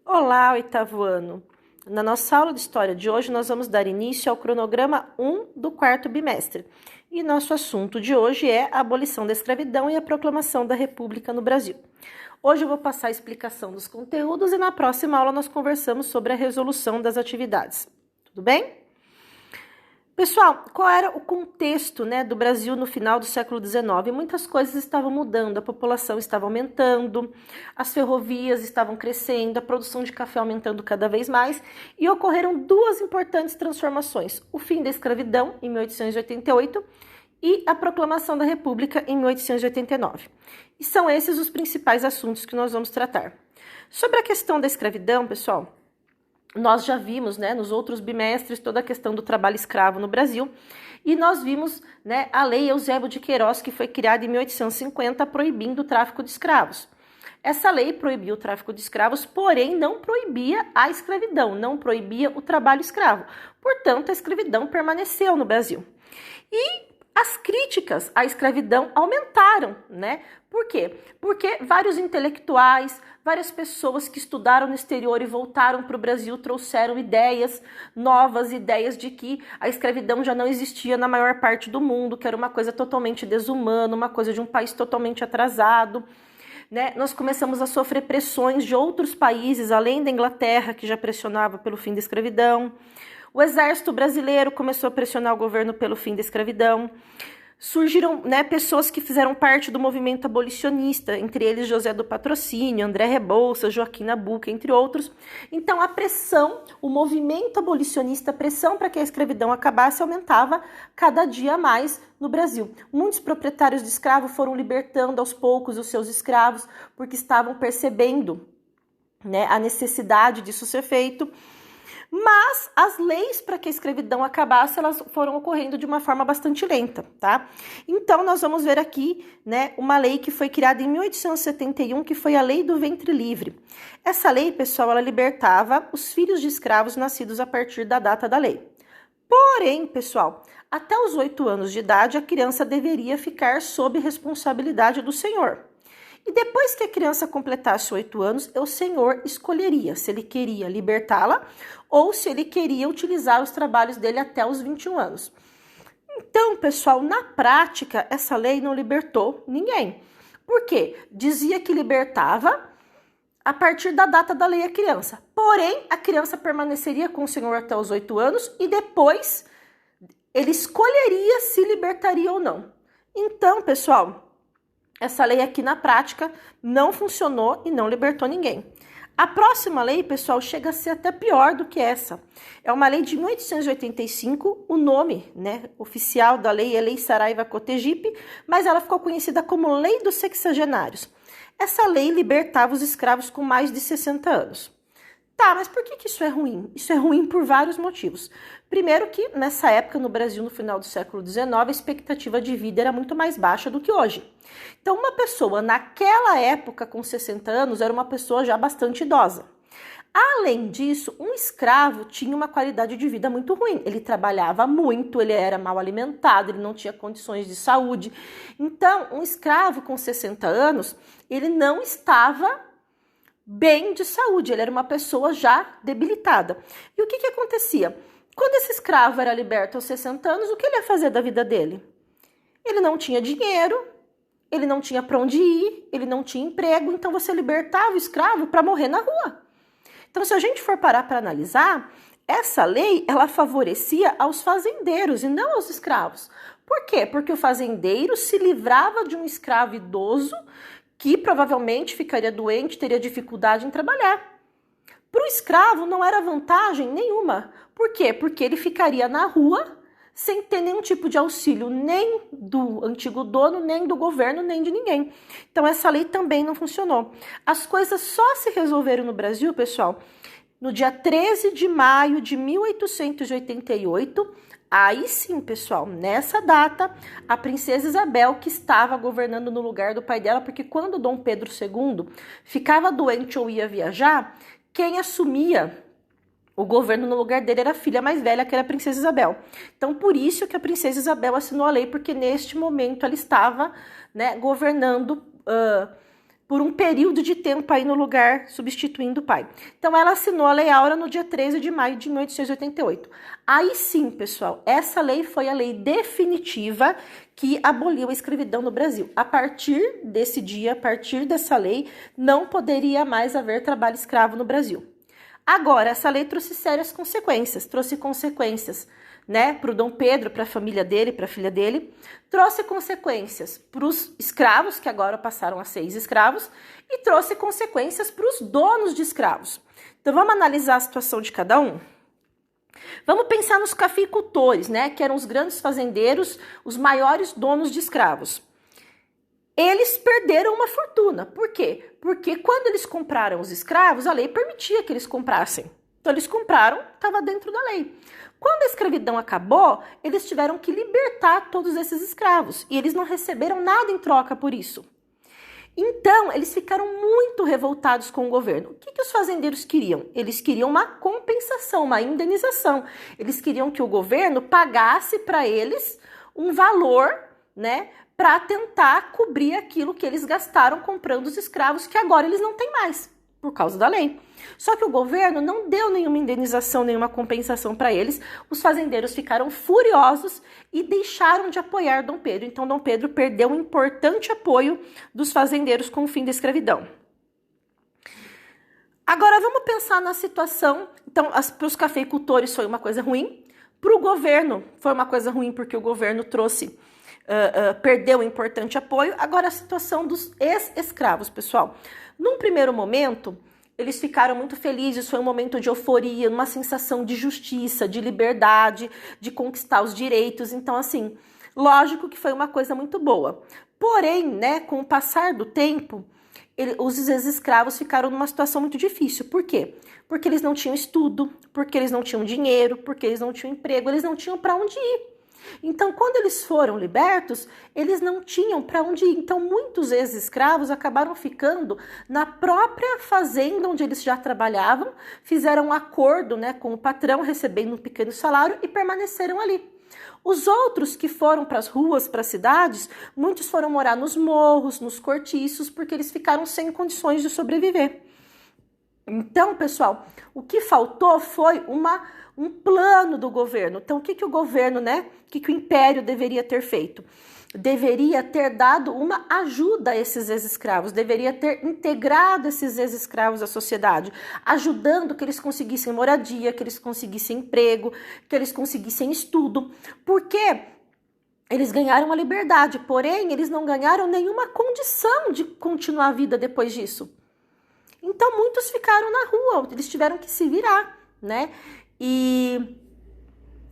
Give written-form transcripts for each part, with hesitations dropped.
Olá, oitavo ano! Na nossa aula de história de hoje, nós vamos dar início ao cronograma 1 do quarto bimestre. E nosso assunto de hoje é a abolição da escravidão e a proclamação da República no Brasil. Hoje eu vou passar a explicação dos conteúdos e na próxima aula nós conversamos sobre a resolução das atividades. Tudo bem? Pessoal, qual era o contexto, do Brasil no final do século XIX? Muitas coisas estavam mudando, a população estava aumentando, as ferrovias estavam crescendo, a produção de café aumentando cada vez mais e ocorreram duas importantes transformações: o fim da escravidão, em 1888, e a proclamação da República, em 1889. E são esses os principais assuntos que nós vamos tratar. Sobre a questão da escravidão, pessoal, nós já vimos, nos outros bimestres, toda a questão do trabalho escravo no Brasil, e nós vimos, a Lei Eusébio de Queiroz, que foi criada em 1850, proibindo o tráfico de escravos. Essa lei proibiu o tráfico de escravos, porém não proibia a escravidão, não proibia o trabalho escravo. Portanto, a escravidão permaneceu no Brasil. E as críticas à escravidão aumentaram, Por quê? Porque vários intelectuais, várias pessoas que estudaram no exterior e voltaram para o Brasil trouxeram ideias novas, ideias de que a escravidão já não existia na maior parte do mundo, que era uma coisa totalmente desumana, uma coisa de um país totalmente atrasado. Nós começamos a sofrer pressões de outros países, além da Inglaterra, que já pressionava pelo fim da escravidão. O exército brasileiro começou a pressionar o governo pelo fim da escravidão. Surgiram pessoas que fizeram parte do movimento abolicionista, entre eles José do Patrocínio, André Rebouças, Joaquim Nabuco, entre outros. Então a pressão, o movimento abolicionista, a pressão para que a escravidão acabasse, aumentava cada dia mais no Brasil. Muitos proprietários de escravos foram libertando aos poucos os seus escravos, porque estavam percebendo a necessidade disso ser feito. Mas as leis para que a escravidão acabasse, elas foram ocorrendo de uma forma bastante lenta, tá? Então, nós vamos ver aqui, uma lei que foi criada em 1871, que foi a Lei do Ventre Livre. Essa lei, pessoal, ela libertava os filhos de escravos nascidos a partir da data da lei. Porém, pessoal, até os 8 anos de idade, a criança deveria ficar sob responsabilidade do senhor. E depois que a criança completasse 8 anos, o senhor escolheria se ele queria libertá-la ou se ele queria utilizar os trabalhos dele até os 21 anos. Então, pessoal, na prática, essa lei não libertou ninguém. Por quê? Dizia que libertava a partir da data da lei a criança. Porém, a criança permaneceria com o senhor até os 8 anos e depois ele escolheria se libertaria ou não. Então, pessoal, essa lei aqui na prática não funcionou e não libertou ninguém. A próxima lei, pessoal, chega a ser até pior do que essa. É uma lei de 1885, o nome oficial da lei é Lei Saraiva-Cotegipe, mas ela ficou conhecida como Lei dos Sexagenários. Essa lei libertava os escravos com mais de 60 anos. Tá, mas por que isso é ruim? Isso é ruim por vários motivos. Primeiro que, nessa época, no Brasil, no final do século XIX, a expectativa de vida era muito mais baixa do que hoje. Então, uma pessoa, naquela época, com 60 anos, era uma pessoa já bastante idosa. Além disso, um escravo tinha uma qualidade de vida muito ruim. Ele trabalhava muito, ele era mal alimentado, ele não tinha condições de saúde. Então, um escravo com 60 anos, ele não estava bem de saúde, ele era uma pessoa já debilitada. E o que acontecia? Quando esse escravo era liberto aos 60 anos, o que ele ia fazer da vida dele? Ele não tinha dinheiro, ele não tinha para onde ir, ele não tinha emprego, então você libertava o escravo para morrer na rua. Então, se a gente for parar para analisar, essa lei, ela favorecia aos fazendeiros e não aos escravos. Por quê? Porque o fazendeiro se livrava de um escravo idoso que provavelmente ficaria doente, teria dificuldade em trabalhar. Para o escravo não era vantagem nenhuma. Por quê? Porque ele ficaria na rua sem ter nenhum tipo de auxílio, nem do antigo dono, nem do governo, nem de ninguém. Então essa lei também não funcionou. As coisas só se resolveram no Brasil, pessoal, no dia 13 de maio de 1888, aí sim, pessoal, nessa data, a princesa Isabel, que estava governando no lugar do pai dela, porque quando Dom Pedro II ficava doente ou ia viajar, quem assumia o governo no lugar dele era a filha mais velha, que era a princesa Isabel. Então, por isso que a princesa Isabel assinou a lei, porque neste momento ela estava governando por um período de tempo aí no lugar, substituindo o pai. Então, ela assinou a Lei Áurea no dia 13 de maio de 1888. Aí sim, pessoal, essa lei foi a lei definitiva que aboliu a escravidão no Brasil. A partir desse dia, a partir dessa lei, não poderia mais haver trabalho escravo no Brasil. Agora, essa lei trouxe sérias consequências, né, para o Dom Pedro, para a família dele, para a filha dele, trouxe consequências para os escravos, que agora passaram a ser escravos, e trouxe consequências para os donos de escravos. Então, vamos analisar a situação de cada um? Vamos pensar nos cafeicultores, né, que eram os grandes fazendeiros, os maiores donos de escravos. Eles perderam uma fortuna. Por quê? Porque quando eles compraram os escravos, a lei permitia que eles comprassem. Então, eles compraram, estava dentro da lei. Quando a escravidão acabou, eles tiveram que libertar todos esses escravos. E eles não receberam nada em troca por isso. Então, eles ficaram muito revoltados com o governo. O que os fazendeiros queriam? Eles queriam uma compensação, uma indenização. Eles queriam que o governo pagasse para eles um valor, né, para tentar cobrir aquilo que eles gastaram comprando os escravos, que agora eles não têm mais, por causa da lei. Só que o governo não deu nenhuma indenização, nenhuma compensação para eles. Os fazendeiros ficaram furiosos e deixaram de apoiar Dom Pedro. Então, Dom Pedro perdeu um importante apoio dos fazendeiros com o fim da escravidão. Agora, vamos pensar na situação. Então, para os cafeicultores foi uma coisa ruim. Para o governo foi uma coisa ruim, porque o governo trouxe... perdeu um importante apoio. Agora, a situação dos ex-escravos, pessoal. Num primeiro momento, eles ficaram muito felizes, foi um momento de euforia, uma sensação de justiça, de liberdade, de conquistar os direitos. Então, assim, lógico que foi uma coisa muito boa. Porém, né, com o passar do tempo, os ex-escravos ficaram numa situação muito difícil. Por quê? Porque eles não tinham estudo, porque eles não tinham dinheiro, porque eles não tinham emprego, eles não tinham para onde ir. Então, quando eles foram libertos, eles não tinham para onde ir. Então, muitos ex-escravos acabaram ficando na própria fazenda onde eles já trabalhavam, fizeram um acordo, né, com o patrão, recebendo um pequeno salário e permaneceram ali. Os outros que foram para as ruas, para as cidades, muitos foram morar nos morros, nos cortiços, porque eles ficaram sem condições de sobreviver. Então, pessoal, o que faltou foi um plano do governo. Então, o que o governo, né? O que o império deveria ter feito? Deveria ter dado uma ajuda a esses ex-escravos, deveria ter integrado esses ex-escravos à sociedade, ajudando que eles conseguissem moradia, que eles conseguissem emprego, que eles conseguissem estudo, porque eles ganharam a liberdade, porém, eles não ganharam nenhuma condição de continuar a vida depois disso. Então, muitos ficaram na rua, eles tiveram que se virar, né? E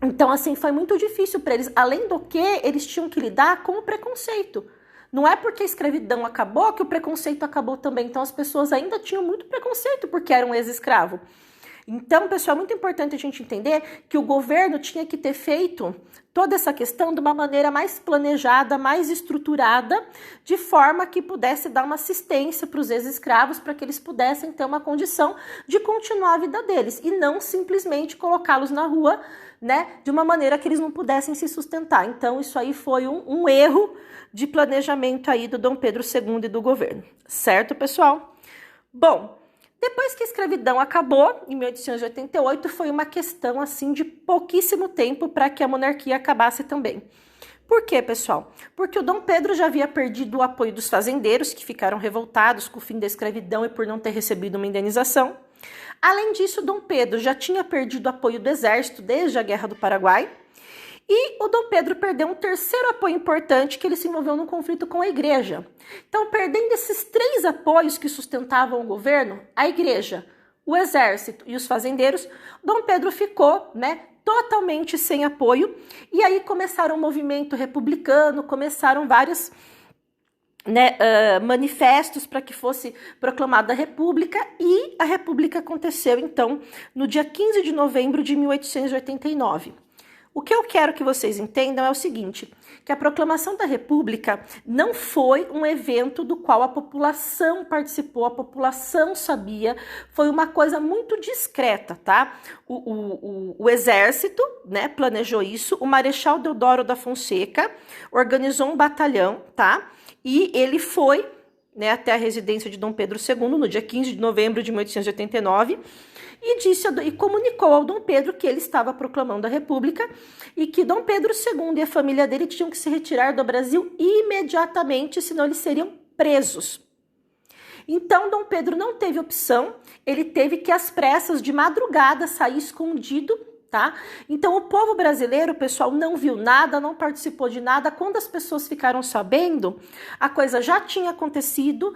então, assim, foi muito difícil para eles. Além do que, eles tinham que lidar com o preconceito. Não é porque a escravidão acabou que o preconceito acabou também. Então, as pessoas ainda tinham muito preconceito porque eram ex-escravo. Então, pessoal, é muito importante a gente entender que o governo tinha que ter feito toda essa questão de uma maneira mais planejada, mais estruturada, de forma que pudesse dar uma assistência para os ex-escravos, para que eles pudessem ter uma condição de continuar a vida deles, e não simplesmente colocá-los na rua, né, de uma maneira que eles não pudessem se sustentar. Então, isso aí foi um erro de planejamento aí do Dom Pedro II e do governo. Certo, pessoal? Bom, depois que a escravidão acabou, em 1888, foi uma questão assim de pouquíssimo tempo para que a monarquia acabasse também. Por quê, pessoal? Porque o Dom Pedro já havia perdido o apoio dos fazendeiros, que ficaram revoltados com o fim da escravidão e por não ter recebido uma indenização. Além disso, Dom Pedro já tinha perdido o apoio do exército desde a Guerra do Paraguai. E o Dom Pedro perdeu um terceiro apoio importante, que ele se envolveu num conflito com a igreja. Então, perdendo esses três apoios que sustentavam o governo, a igreja, o exército e os fazendeiros, Dom Pedro ficou, né, totalmente sem apoio. E aí começaram o movimento republicano, começaram vários, né, manifestos para que fosse proclamada a República, e a República aconteceu, então, no dia 15 de novembro de 1889. O que eu quero que vocês entendam é o seguinte, que a proclamação da República não foi um evento do qual a população participou, a população sabia, foi uma coisa muito discreta, tá? O exército, né, planejou isso, o Marechal Deodoro da Fonseca organizou um batalhão, tá? E ele foi né, até a residência de Dom Pedro II, no dia 15 de novembro de 1889, e comunicou ao Dom Pedro que ele estava proclamando a República e que Dom Pedro II e a família dele tinham que se retirar do Brasil imediatamente, senão eles seriam presos. Então, Dom Pedro não teve opção, ele teve que, às pressas, de madrugada, sair escondido, tá? Então, o povo brasileiro, pessoal, não viu nada, não participou de nada. Quando as pessoas ficaram sabendo, a coisa já tinha acontecido,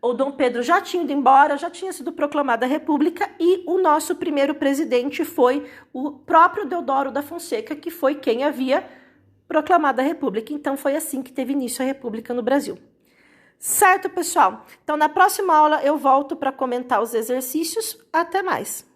o Dom Pedro já tinha ido embora, já tinha sido proclamada a República e o nosso primeiro presidente foi o próprio Deodoro da Fonseca, que foi quem havia proclamado a República. Então, foi assim que teve início a República no Brasil. Certo, pessoal? Então, na próxima aula eu volto para comentar os exercícios. Até mais!